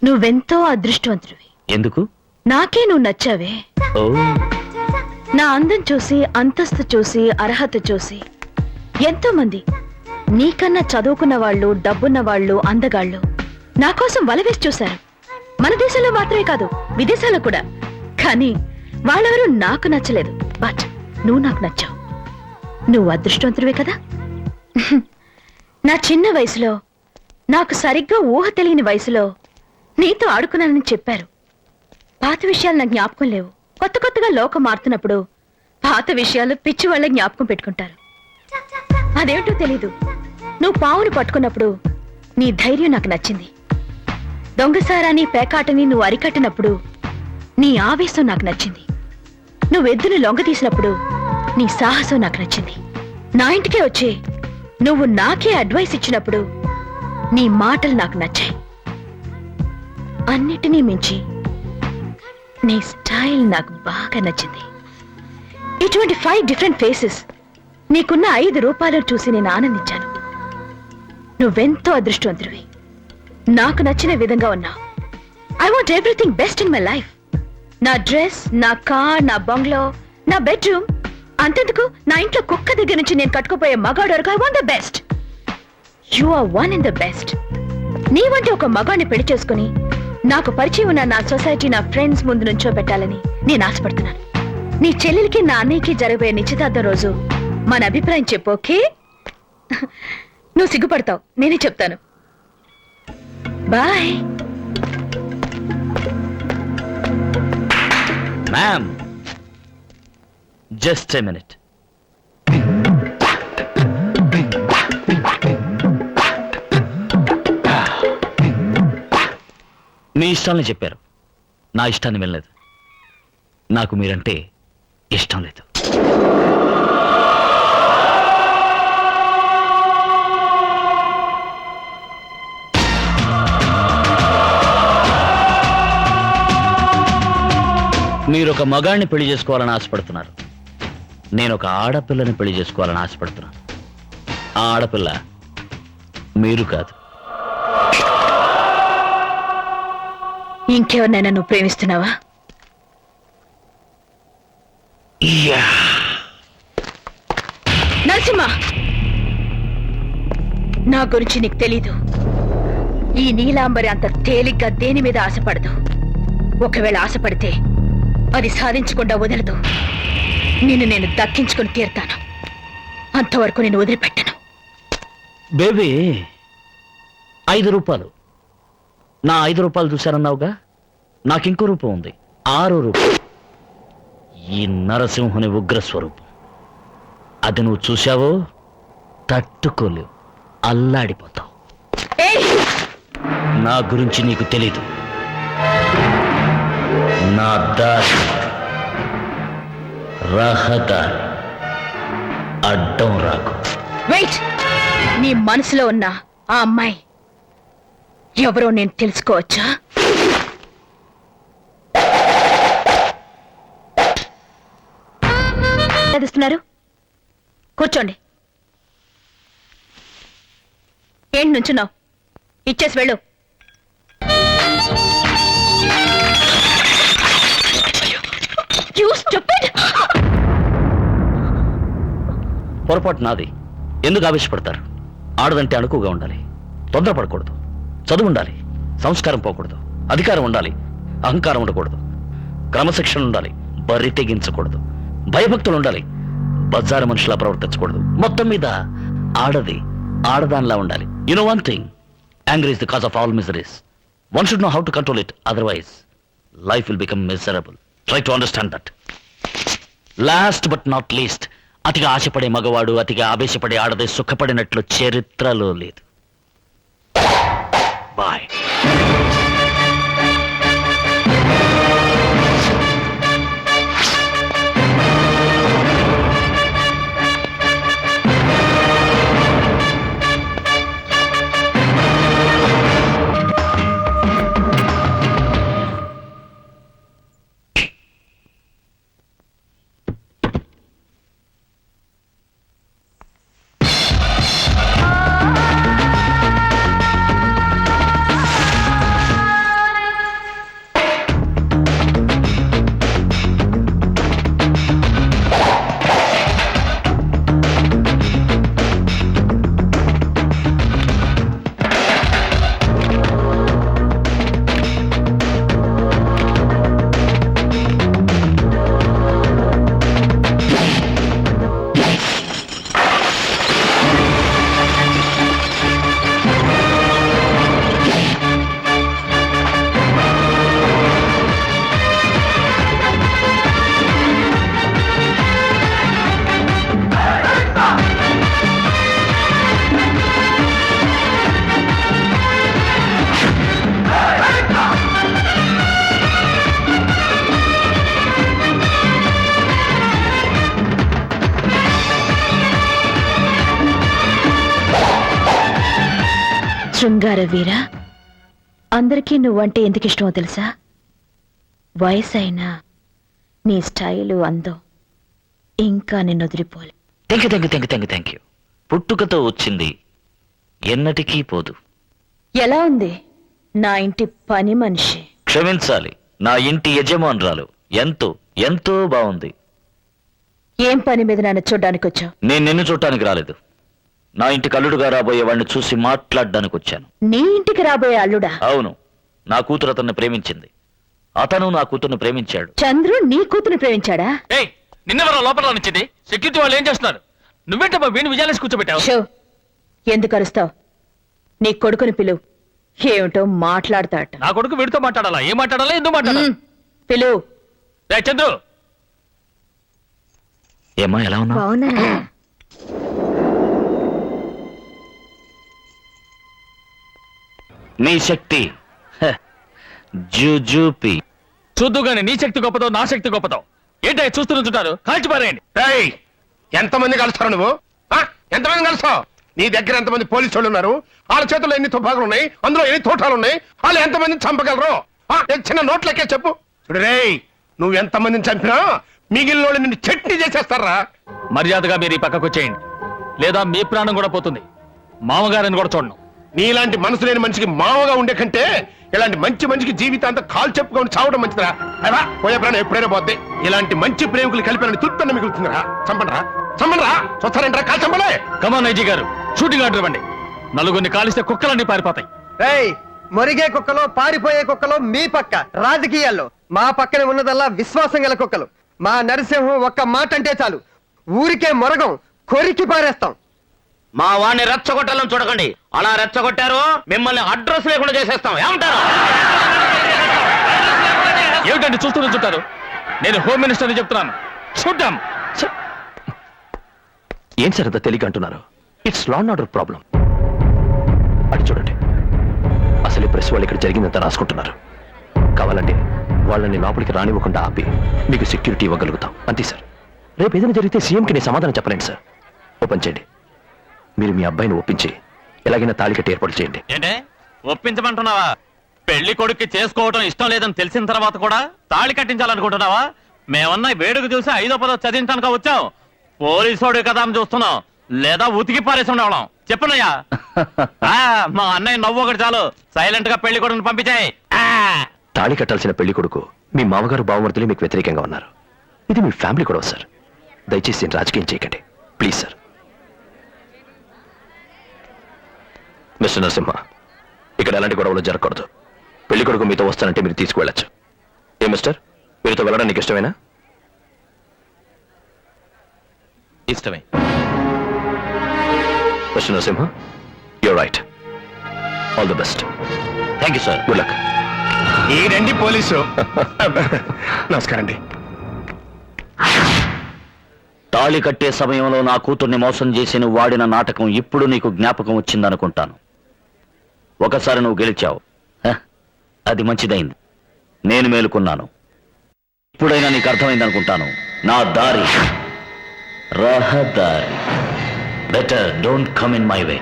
నువ్వెంతో అదృష్టవంతుడివి. ఎందుకు? నాకే నువ్వు నచ్చావే. ఓ, నా అందం చూసి, అంతస్తు చూసి, అర్హత చూసి ఎంతో మంది నీకన్నా చదువుకున్న వాళ్ళు, డబ్బున్న వాళ్ళు, అందగాళ్ళు నా కోసం వలవేసి చూశారు. మన దేశంలో మాత్రమే కాదు, విదేశాల్లో కూడా. కానీ వాళ్ళెవరూ నాకు నచ్చలేదు. బట్ నువ్వు నాకు నచ్చావు. నువ్వు అదృష్టవంతుడివే కదా. నా చిన్న వయసులో, నాకు సరిగ్గా ఊహ తెలియని వయసులో నీతో ఆడుకున్నానని చెప్పారు. పాత విషయాలు నాకు జ్ఞాపకం లేవు. కొత్త కొత్తగా లోకం మారుతున్నప్పుడు పాత విషయాలు పిచ్చి వాళ్ళ జ్ఞాపకం పెట్టుకుంటారు. అదేంటో తెలీదు. నువ్వు పావును పట్టుకున్నప్పుడు నీ ధైర్యం నాకు నచ్చింది. దొంగసారాన్ని, పేకాటని నువ్వు అరికట్టినప్పుడు నీ ఆవేశం నాకు నచ్చింది. నువ్వు ఎద్దును లొంగ తీసినప్పుడు నీ సాహసం నాకు నచ్చింది. నా ఇంటికే వచ్చి నువ్వు నాకే అడ్వైస్ ఇచ్చినప్పుడు నీ మాటలు నాకు నచ్చాయి. అన్నిటినీ మించి నీ స్టైల్ నాకు బాగా నచ్చింది. ఇటువంటి 5 డిఫరెంట్ ఫేసెస్ నీకున్న 5 రూపాయలు చూసి నేను ఆనందించాను. నువ్వెంతో అదృష్టవంతుడివి. నాకు నచ్చిన విధంగా ఉన్నావు. I want everything best in my life. నా డ్రెస్, నా కార్, నా బంగ్లో, నా బెడ్రూమ్, అంతెందుకు నా ఇంట్లో కుక్క దగ్గర నుంచి నేను కట్టుకుపోయే మగాడు వరకు I want the best. You are one in the best. నీ వంటి ఒక మగాడిని పెళ్లి చేసుకుని నాకు పరిచయం ఉన్న నా సొసైటీ, నా ఫ్రెండ్స్ ముందు నుంచో పెట్టాలని నేను ఆశపడుతున్నాను. నీ చెల్లెలికి, నా అన్నయ్యకి జరగబోయే నిశ్చితార్థం రోజు మన అభిప్రాయం చెప్పు, ఓకే? నువ్వు సిగ్గుపడతావు, నేనే చెప్తాను. Bye. Ma'am, just a minute. మీ ఇష్టాన్ని చెప్పారు, నా ఇష్టాన్ని వెళ్ళలేదు. నాకు మీరంటే ఇష్టం లేదు. మీరు ఒక మగాడిని పెళ్లి చేసుకోవాలని ఆశపడుతున్నారు. నేను ఒక ఆడపిల్లని పెళ్లి చేసుకోవాలని ఆశపడుతున్నాను. ఆ ఆడపిల్ల మీరు కాదు. ఇంకెవరినైనా నువ్వు ప్రేమిస్తున్నావా? నరసింహ, నా గురించి నీకు తెలీదు. ఈ నీలాంబరి అంత తేలిగ్గా దేని మీద ఆశపడదు. ఒకవేళ ఆశపడితే అది సాధించకుండా వదలదు. నిన్ను నేను దక్కించుకుని తీరుతాను. అంతవరకు నేను వదిలిపెట్టను. బేబీ, 5 రూపాయలు. నా 5 రూపాయలు చూశారన్నావుగా, నాకింకో రూపం ఉంది. 6 రూపాయలు. ఈ నరసింహుని ఉగ్రస్వరూపం. అది నువ్వు చూశావో తట్టుకోలేవు, అల్లాడిపోతావు. నా గురించి నీకు తెలీదు. నా దారి రహదారి, అడ్డం రాకు. వెయిట్. నీ మనసులో ఉన్న ఆ అమ్మాయి ఎవరో నేను తెలుసుకోవచ్చా? చదివిస్తున్నారు, కూర్చోండి. ఏంటి నుంచున్నావు? ఇచ్చేసి వెళ్ళు. You stupid! పొరపాటు నాది. ఎందుకు ఆవేశపడతారు? ఆడదంటే అణుకుగా ఉండాలి, తొందరపడకూడదు, చదువు ఉండాలి, సంస్కారం పోకూడదు, అధికారం ఉండాలి, అహంకారం ఉండకూడదు, క్రమశిక్షణ ఉండాలి, బరి తెగించకూడదు, భయభక్తులు ఉండాలి, బజారు మనుషులా ప్రవర్తించకూడదు. మొత్తం మీద ఆడది ఆడదానిలా ఉండాలి. You know one thing, anger is the cause of all miseries. One should know how to control it, otherwise life will become miserable. Try to understand that. Last but not least, అతిగా ఆశపడే మగవాడు, అతిగా ఆవేశపడే ఆడది సుఖపడినట్లు చరిత్రలో లేదు. Bye. శృంగార వీర, అందరికీ నువ్వంటే ఎందుకు ఇష్టమో తెలుసా? వయసైనా నీ స్టైలు అందం ఇంకా నిన్ను వదిలిపోలే. Thank you. పుట్టుకతో వచ్చింది ఎన్నటికీ పోదు. ఎలా ఉంది నా ఇంటి పని మనిషి? క్షమించాలి, నా ఇంటి యజమానురాలు ఎంతో ఎంతో బాగుంది. ఏం పని మీద నన్ను చూడ్డానికి వచ్చావు? నేను నిన్ను చూడటానికి రాలేదు. నా ఇంటికి అల్లుడుగా రాబోయే వాడిని చూసి మాట్లాడడానికి వచ్చాను. నీ ఇంటికి రాబోయే అల్లుడా? అవును, నా కూతురు అతన్ని ప్రేమించింది, అతను నా కూతుర్ని ప్రేమించాడు. చంద్రు నీ కూతురు ప్రేమించాడా? నిన్నెవరో లోపల నుంచింది. సెక్యూరిటీ వాళ్ళు ఏం చేస్తున్నారు? నువ్వేంటమ్మా వీణు విజయాలేసి కూర్చోబెట్టావు? షో, ఎందుకు అరుస్తావు? నీ కొడుకుని పిలువు, ఏమిటో మాట్లాడతాట. నా కొడుకు వీడితో మాట్లాడాలా? ఏం మాట్లాడాలా? ఎందుకు మాట్లాడాలి? పిలువు. చంద్రు, ఏమా ఎలా ఉన్నా? నీ శక్తి జూజూపి. చూద్దు గాని నీ శక్తి గొప్పదో నా శక్తి గొప్పదో ఏంటో చూస్తుంటారు. కాల్చి పారేయండి. ఎంతమంది కలుస్తారు నువ్వు? ఎంతమంది కలుస్తావు? నీ దగ్గర ఎంతమంది పోలీసు వాళ్ళు ఉన్నారు? వాళ్ళ చేతుల్లో ఎన్ని తుపాకులు ఉన్నాయి? అందులో ఎన్ని తోటాలు ఉన్నాయి? వాళ్ళు ఎంతమందిని చంపగలరు? చిన్న నోట్లకే చెప్పు. చూడు రేయ్, నువ్వు ఎంతమందిని చంపినా మిగిలిన వాళ్ళు నిన్ను చట్నీ చేసేస్తారా? మర్యాదగా మీరు ఈ పక్కకు వచ్చేయండి, లేదా మీ ప్రాణం కూడా పోతుంది. మామగారిని కూడా చూడను. నీలాంటి మనసు లేని మనిషికి మామగా ఉండే కంటే ఇలాంటి మంచి మనిషికి జీవితాంతా కాలు చెప్పుకొని చావడం మంచిదిరా. అలా పోయే ప్రాణం ఎప్పుడైనా పోద్ది. ఇలాంటి మంచి ప్రేమికులు కలిపిన తుట్టన్న మిగులుతుందిరా. చంపండిరా, చంపండిరా. చూస్తారంటారా? కాలు చంపలే. కమాన్ ఐజీ గారు, షూటింగ్ ఆర్డర్ ఇవ్వండి. నలుగురిని కాలిస్తే కుక్కలన్నీ పారిపోతాయి. మొరిగే కుక్కలో పారిపోయే కుక్కలో మీ పక్క. రాజకీయాల్లో మా పక్కన ఉన్నదల్లా విశ్వాసం గల కుక్కలు. మా నరసింహం ఒక్క మాట అంటే చాలు, ఊరికే మొరగం, కొరికి పారేస్తాం. మా వాడిని రెచ్చగొట్టాలని చూడకండి. అలా రెచ్చగొట్టారు మిమ్మల్ని అడ్రస్ లేకుండా చేసేస్తాం. ఏమంటారు? ఏమిటండి చూస్తుంటారు? నేను హోమ్ మినిస్టర్ని చెప్తున్నాను, చూద్దాం. ఏం సార్ అంత తెలియక అంటున్నారు? It's law and order problem. అది చూడండి, అసలు ఈ ప్రెస్ వాళ్ళు ఇక్కడ జరిగిందంతా రాసుకుంటున్నారు. కావాలంటే వాళ్ళని లోపలికి రానివ్వకుండా ఆపి మీకు సెక్యూరిటీ ఇవ్వగలుగుతాం, అంతే సార్. రేపు ఏదైనా జరిగితే సీఎంకి నేను సమాధానం చెప్పలేండి సార్. ఓపెన్ చేయండి. మీరు మీ అబ్బాయిని ఒప్పించి ఎలాగైనా తాళి కట్టి ఏర్పాటు చేయండి. ఏంటే ఒప్పించమంటున్నావా? పెళ్లి కొడుక్కి చేసుకోవటం ఇష్టం లేదని తెలిసిన తర్వాత కూడా తాళి కట్టించాలనుకుంటున్నావా? మేమన్నా వేడుక చూసి 5వ 10వ చదివించడానికి వచ్చాం. పోలీసోడు కదా అని చూస్తున్నాం, లేదా ఉతికి పారేసి ఉండేవాళ్ళం. చెప్పునయ్యా. మా అన్నయ్య నవ్వు ఒకటి చాలు, సైలెంట్ గా పెళ్లి కొడుకుని పంపించాయి. తాళి కట్టాల్సిన పెళ్లి కొడుకు మీ మామగారు బావమర్దులే మీకు వ్యతిరేకంగా ఉన్నారు. ఇది మీ ఫ్యామిలీ కూడా సార్. దయచేసి దీన్ని రాజకీయం చేయకండి ప్లీజ్ సార్. మిస్టర్ నరసింహ, ఇక్కడ ఎలాంటి గొడవలు జరగకూడదు. పెళ్లి కొడుకు మీతో వస్తానంటే మీరు తీసుకువెళ్ళచ్చు. ఏ మిస్టర్, మీరుతో వెళ్ళడం నీకు ఇష్టమేనా? ఇష్టమే. Mister Narasimha, you're right. All the best. Thank you sir. Good luck. ఈ రండి పోలీసు. నమస్కారం అండి. తాళి కట్టే సమయంలో నా కూతుర్ని మోసం చేసి నువ్వు వాడిన నాటకం ఇప్పుడు నీకు జ్ఞాపకం వచ్చిందనుకుంటాను. ఒకసారి నువ్వు గెలిచావు, అది మంచిదైంది. నేను మేలుకున్నాను. ఇప్పుడైనా నీకు అర్థమైందనుకుంటాను. నా దారి రహదారి. Better don't come in my way.